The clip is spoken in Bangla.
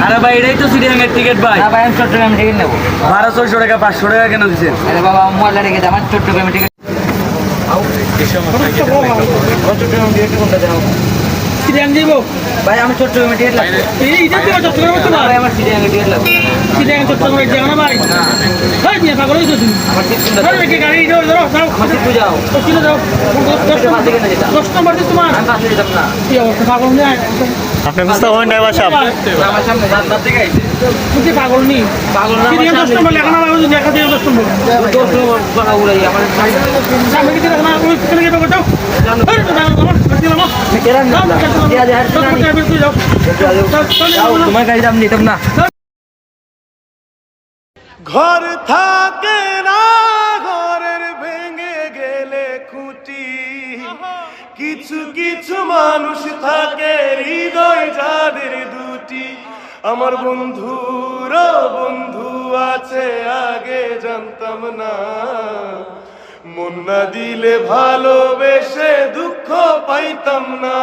আরে ভাই এটাই তো সিরিয়ামের টিকিট ভাই। না ভাই আমি চট্টগ্রাম টিকিট নেবো। 1200 টাকা 500 টাকা কেন দিচ্ছেন? আরে বাবা মোবাইলটা রেখে দে, আমার চট্টগ্রাম টিকিট। চট্টগ্রাম টিকিট কোনটা দেবো সিরিয়ান দিব ভাই? আমি চট্টগ্রাম টিকিট লাগবে। এই যে তো চট্টগ্রাম তো না ভাই আমার সিরিয়াম টিকিট লাগবে। সিরিয়ান চট্টগ্রাম জায়গা না ভাই। ভাই নিয়ে পাগল হইছো তুমি। আমার সিট কোনটা? আরে কি গাড়ি ধরো যাও। আমার সিট যাও। তো কিনে দাও। পাশে কেন যেতাম? 10 নম্বর দিস তোমার। আমি পাশে যেতাম না। কি অবস্থা পাগল নিয়ে আপনি বুঝতে পারেন ড্রাইভার সাহেব। আমার সামনে রাস্তার দিকে আইছে। তুই পাগল নি পাগল না, আমার সিরিয়ান 10 সামনে নম্বর লেখা না ভাই দেখা দিয়ে 10 নম্বর। 10 নম্বর কথা উড়াই আমার সামনে কি দেখা না ওই কিনে গেটো গেটো আরে তো আমার দিলাম কেরান না দিয়া দিয়া যাও তোমার গাড়ি দাম নিতাম না। ঘর থাকে না ঘরের ভেঙে গেলে খুঁটি, কিছু কিছু মানুষ থাকে হৃদয় যাদের দুটি। আমার বন্ধুর বন্ধু আছে আগে জানতাম না, মন না দিলে ভালোবেসে দুঃখ পাইতাম না।